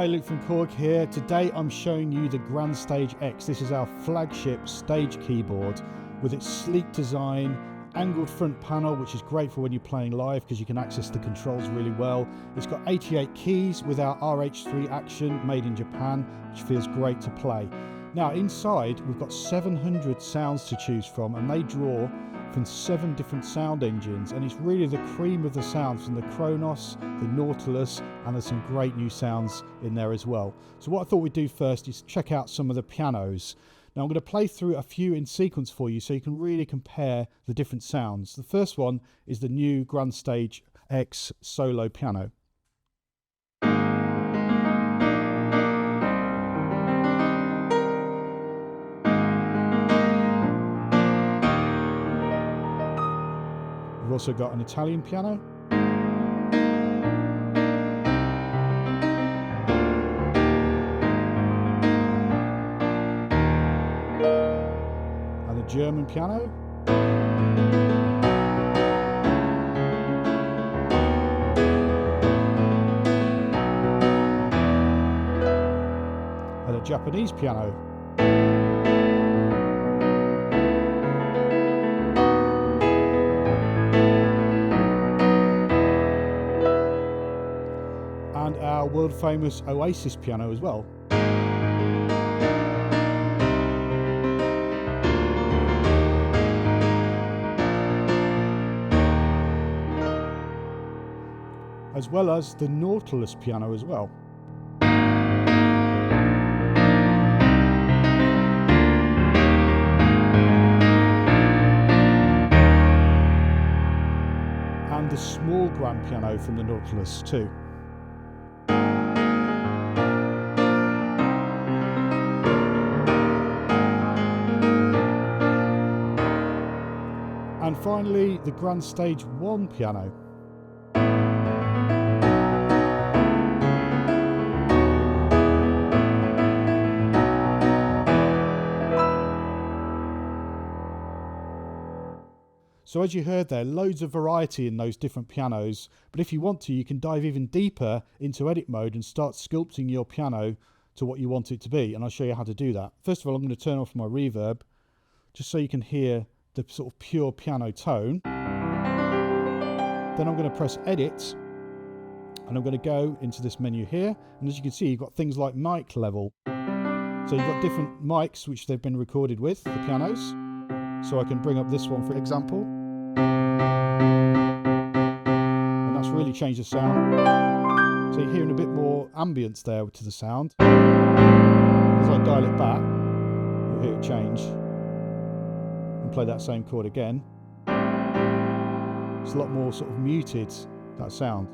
Hi, Luke from Korg here. Today I'm showing you the Grandstage X. This is our flagship stage keyboard with its sleek design, angled front panel, which is great for when you're playing live because you can access the controls really well. It's got 88 keys with our RH3 action made in Japan, which feels great to play. Now inside we've got 700 sounds to choose from, and they draw from 7 different sound engines, and it's really the cream of the sounds from the Kronos, the Nautilus, and there's some great new sounds in there as well. So what I thought we'd do first is check out some of the pianos. Now I'm going to play through a few in sequence for you so you can really compare the different sounds. The first one is the new Grandstage X solo piano. We've also got an Italian piano. And a German piano. And a Japanese piano. And our world famous Oasis piano as well. As well as the Nautilus piano as well. And the small grand piano from the Nautilus too. And finally, the Grandstage 1 piano. So as you heard there, loads of variety in those different pianos, but if you want to, you can dive even deeper into edit mode and start sculpting your piano to what you want it to be, and I'll show you how to do that. First of all, I'm going to turn off my reverb, just so you can hear the sort of pure piano tone. Then I'm going to press edit, and I'm going to go into this menu here, and as you can see, you've got things like mic level. So you've got different mics which they've been recorded with, the pianos. So I can bring up this one for example, and that's really changed the sound. So you're hearing a bit more ambience there to the sound. As I dial it back, you'll hear it change. And play that same chord again. It's a lot more sort of muted, that sound.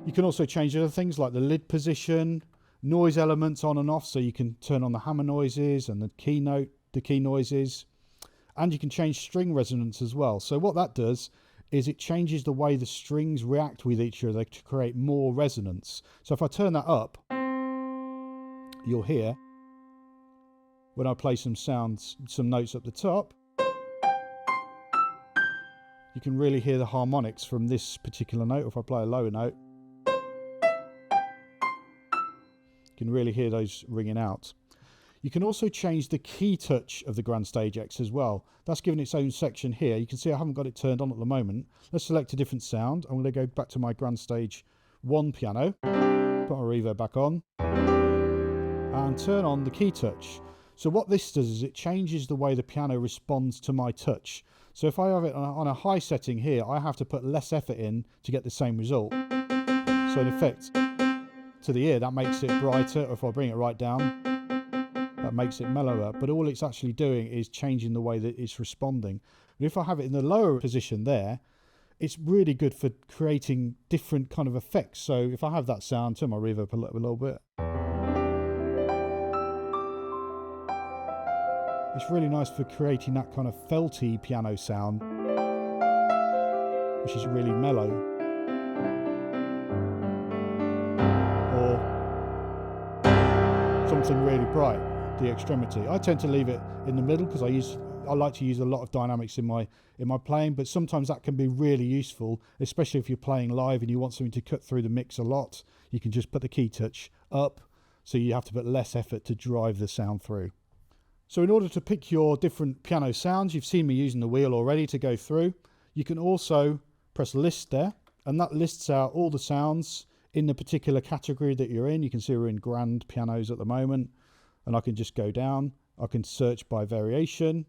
You can also change other things like the lid position, noise elements on and off, so you can turn on the hammer noises and the key noises. And you can change string resonance as well. So what that does is it changes the way the strings react with each other to create more resonance. So if I turn that up, you'll hear when I play some notes up the top, you can really hear the harmonics from this particular note. If I play a lower note, you can really hear those ringing out. You can also change the key touch of the Grandstage X as well. That's given its own section here. You can see I haven't got it turned on at the moment. Let's select a different sound. I'm going to go back to my Grandstage 1 piano, put my reverb back on, and turn on the key touch. So what this does is it changes the way the piano responds to my touch. So if I have it on a high setting here, I have to put less effort in to get the same result. So in effect, to the ear, that makes it brighter. If I bring it right down, that makes it mellower, but all it's actually doing is changing the way that it's responding. And if I have it in the lower position there, it's really good for creating different kind of effects. So if I have that sound, turn my reverb up a little bit. It's really nice for creating that kind of felty piano sound, which is really mellow. Or something really bright. The extremity. I tend to leave it in the middle because I like to use a lot of dynamics in my playing, but sometimes that can be really useful, especially if you're playing live and you want something to cut through the mix a lot. You can just put the key touch up, so you have to put less effort to drive the sound through. So in order to pick your different piano sounds, you've seen me using the wheel already to go through. You can also press list there, and that lists out all the sounds in the particular category that you're in. You can see we're in grand pianos at the moment, and I can just go down. I can search by variation.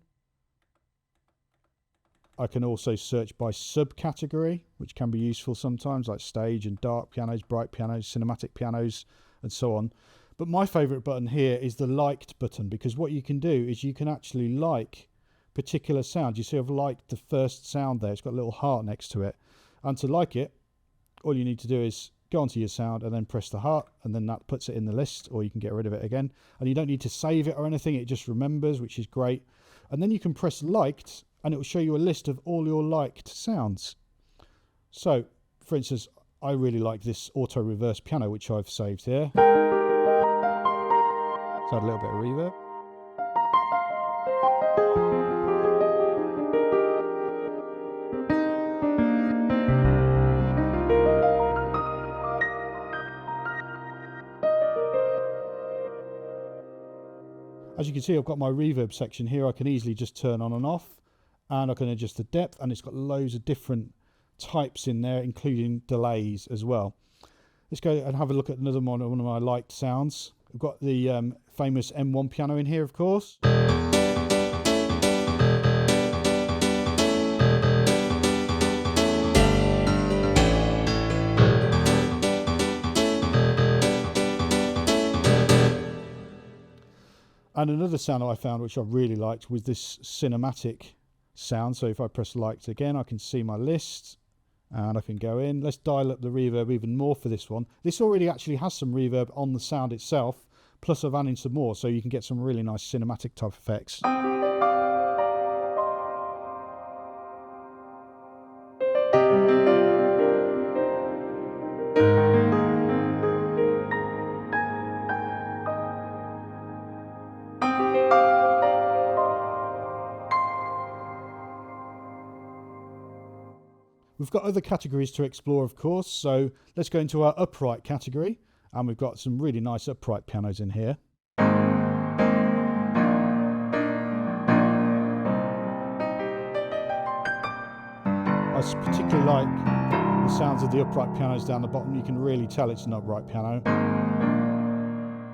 I can also search by subcategory, which can be useful sometimes, like stage and dark pianos, bright pianos, cinematic pianos, and so on. But my favourite button here is the liked button, because what you can do is you can actually like particular sounds. You see I've liked the first sound there. It's got a little heart next to it. And to like it, all you need to do is go onto your sound and then press the heart, and then that puts it in the list, or you can get rid of it again. And you don't need to save it or anything. It just remembers, which is great. And then you can press liked, and it will show you a list of all your liked sounds. So, for instance, I really like this auto reverse piano, which I've saved here. So add a little bit of reverb. As you can see, I've got my reverb section here. I can easily just turn on and off, and I can adjust the depth, and it's got loads of different types in there, including delays as well. Let's go and have a look at another one of my liked sounds. I've got the famous M1 piano in here, of course. And another sound that I found which I really liked was this cinematic sound. So if I press liked again, I can see my list and I can go in. Let's dial up the reverb even more for this one. This already actually has some reverb on the sound itself, plus I've added some more, so you can get some really nice cinematic type effects. We've got other categories to explore, of course, so let's go into our upright category, and we've got some really nice upright pianos in here. I particularly like the sounds of the upright pianos down the bottom. You can really tell it's an upright piano.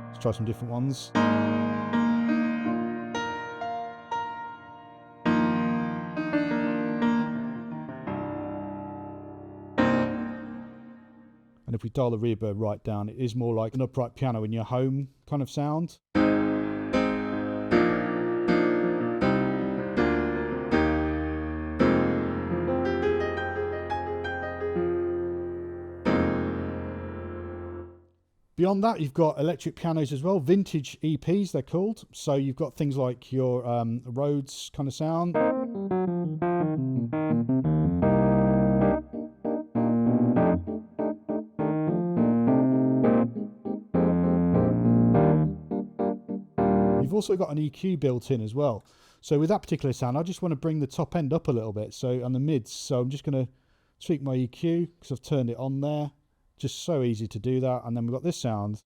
Let's try some different ones. And if we dial the reverb right down, it is more like an upright piano in your home kind of sound. Beyond that, you've got electric pianos as well, vintage EPs they're called. So you've got things like your Rhodes kind of sound. You've also got an EQ built in as well. So with that particular sound, I just want to bring the top end up a little bit, so and the mids. So I'm just going to tweak my EQ because I've turned it on there. Just so easy to do that. And then we've got this sound.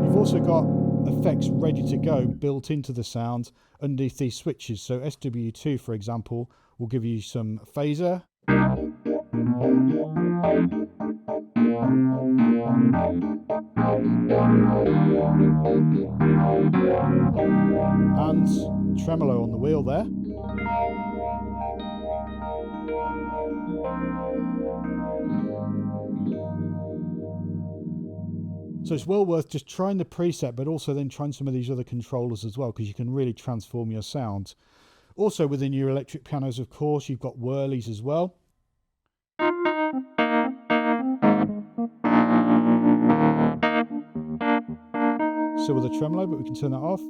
You've also got effects ready to go built into the sound underneath these switches. So SW2, for example, will give you some phaser. And tremolo on the wheel there. So it's well worth just trying the preset, but also then trying some of these other controllers as well, because you can really transform your sound. Also within your electric pianos, of course, you've got whirlies as well. So with a tremolo, but we can turn that off.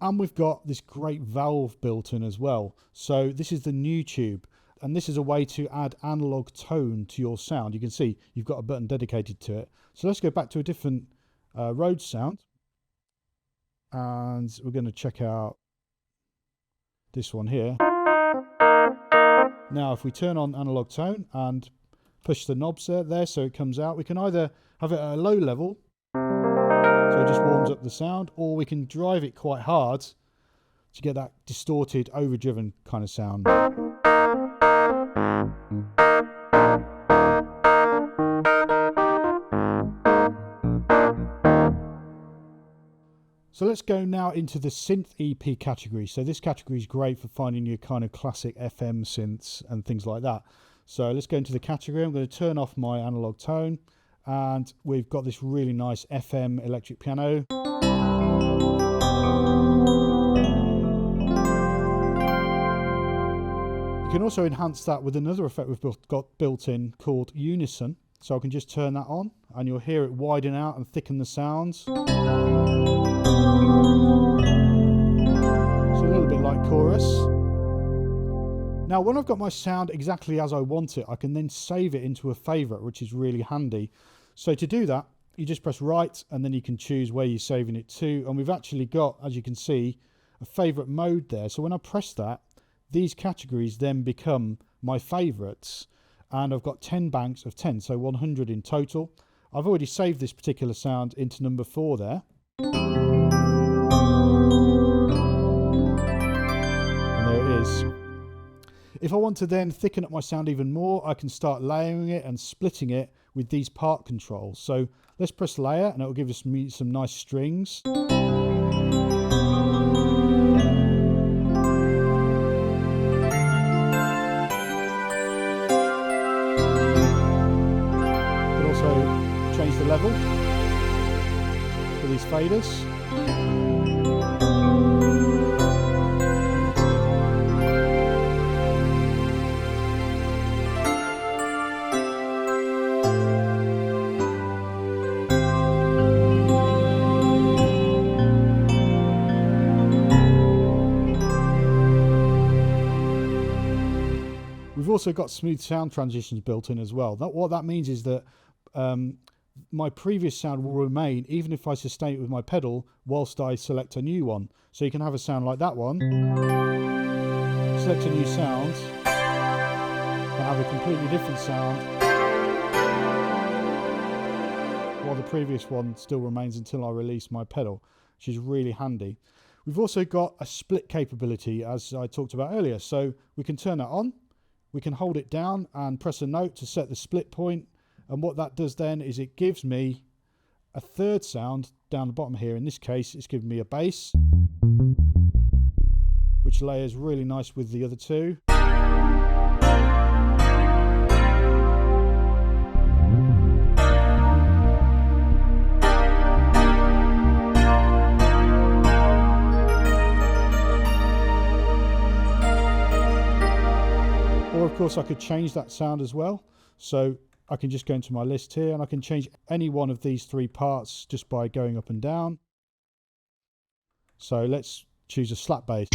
And we've got this great valve built in as well. So this is the Nutube, and this is a way to add analog tone to your sound. You can see you've got a button dedicated to it. So let's go back to a different Rhodes sound, and we're going to check out this one here. Now if we turn on analog tone and push the knobs there so it comes out, we can either have it at a low level, so it just warms up the sound, or we can drive it quite hard to get that distorted, overdriven kind of sound. So let's go now into the synth EP category. So this category is great for finding your kind of classic FM synths and things like that. So let's go into the category. I'm going to turn off my analog tone, and we've got this really nice FM electric piano. You can also enhance that with another effect we've got built in called unison. So I can just turn that on and you'll hear it widen out and thicken the sounds. So a little bit like chorus. Now when I've got my sound exactly as I want it, I can then save it into a favourite, which is really handy. So to do that, you just press right and then you can choose where you're saving it to. And we've actually got, as you can see, a favourite mode there. So when I press that, these categories then become my favourites. And I've got 10 banks of 10, so 100 in total. I've already saved this particular sound into number 4 there. And there it is. If I want to then thicken up my sound even more, I can start layering it and splitting it with these part controls. So let's press layer and it will give us some nice strings. Change the level for these faders. We've also got smooth sound transitions built in as well. What that means is that my previous sound will remain even if I sustain it with my pedal whilst I select a new one. So you can have a sound like that one, select a new sound, and have a completely different sound, while the previous one still remains until I release my pedal, which is really handy. We've also got a split capability, as I talked about earlier. So we can turn that on, we can hold it down and press a note to set the split point. And what that does then is it gives me a third sound down the bottom here. In this case, it's giving me a bass, which layers really nice with the other two. Or of course I could change that sound as well. So I can just go into my list here and I can change any one of these 3 parts just by going up and down. So let's choose a slap bass.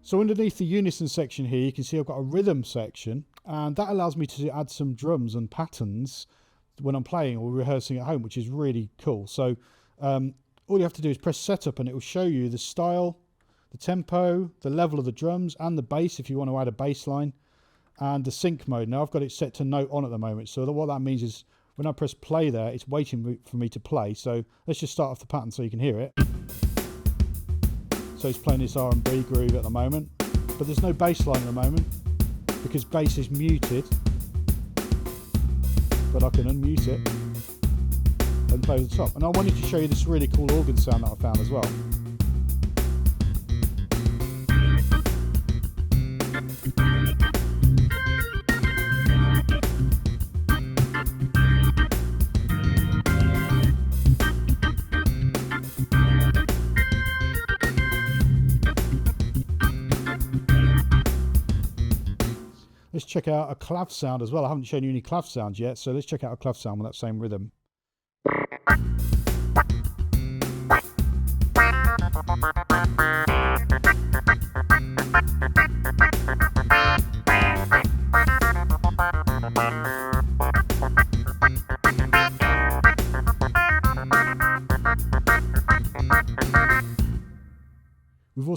So underneath the unison section here, you can see I've got a rhythm section, and that allows me to add some drums and patterns when I'm playing or rehearsing at home, which is really cool. So all you have to do is press setup and it will show you the style, the tempo, the level of the drums and the bass if you want to add a bass line, and the sync mode. Now I've got it set to note on at the moment, so what that means is when I press play there, it's waiting for me to play. So let's just start off the pattern so you can hear it. So it's playing this R&B groove at the moment, but there's no bass line at the moment because bass is muted. But I can unmute it and play with the top. And I wanted to show you this really cool organ sound that I found as well. Let's check out a clav sound as well. I haven't shown you any clav sounds yet, so let's check out a clav sound with that same rhythm.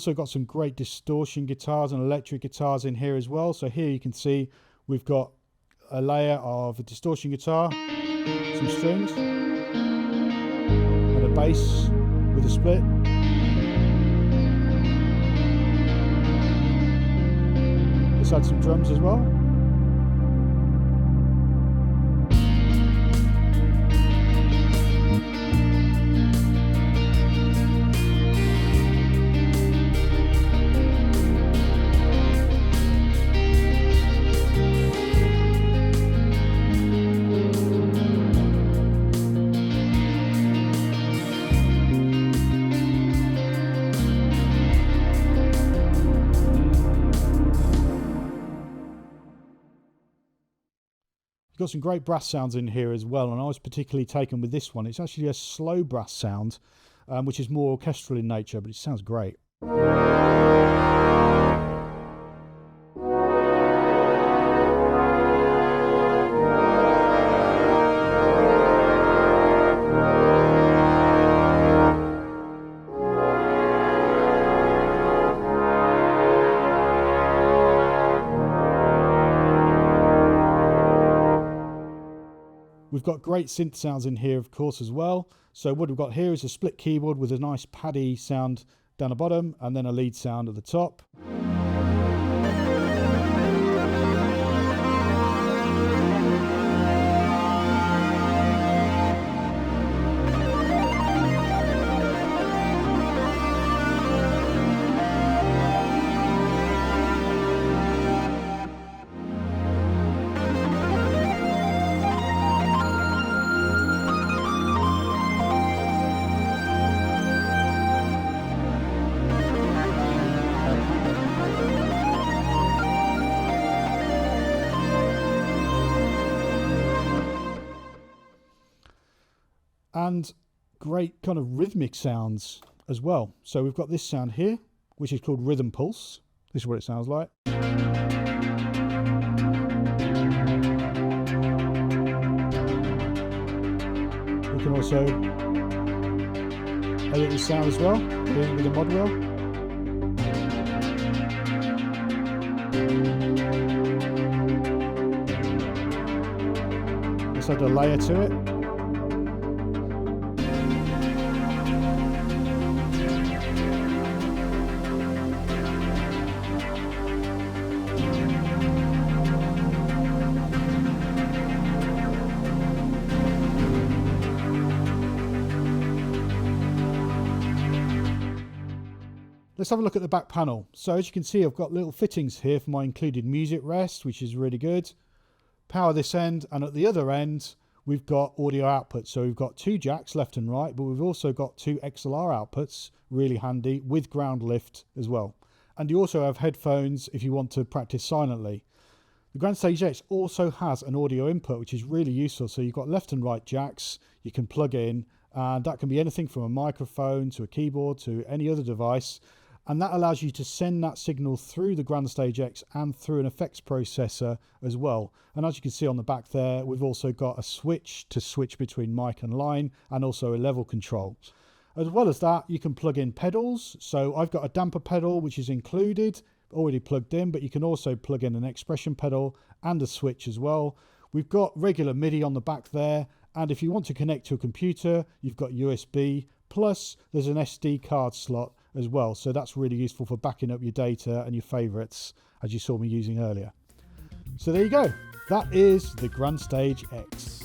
also got some great distortion guitars and electric guitars in here as well. So here you can see we've got a layer of a distortion guitar, some strings, and a bass with a split. Let's add some drums as well. You've got some great brass sounds in here as well, and I was particularly taken with this one. It's actually a slow brass sound, which is more orchestral in nature, but it sounds great. We've got great synth sounds in here, of course, as well. So what we've got here is a split keyboard with a nice paddy sound down the bottom and then a lead sound at the top. And great kind of rhythmic sounds as well. So we've got this sound here, which is called Rhythm Pulse. This is what it sounds like. We can also edit the sound as well, doing it with a mod wheel. Let's add a layer to it. Let's have a look at the back panel. So as you can see, I've got little fittings here for my included music rest, which is really good. Power this end, and at the other end, we've got audio outputs. So we've got 2 jacks left and right, but we've also got 2 XLR outputs, really handy, with ground lift as well. And you also have headphones if you want to practice silently. The Grandstage X also has an audio input, which is really useful. So you've got left and right jacks you can plug in, and that can be anything from a microphone to a keyboard to any other device. And that allows you to send that signal through the Grandstage X and through an effects processor as well. And as you can see on the back there, we've also got a switch to switch between mic and line, and also a level control. As well as that, you can plug in pedals. So I've got a damper pedal, which is included, already plugged in, but you can also plug in an expression pedal and a switch as well. We've got regular MIDI on the back there. And if you want to connect to a computer, you've got USB, plus there's an SD card slot as well. So that's really useful for backing up your data and your favorites, as you saw me using earlier. So there you go. That is the Grandstage X.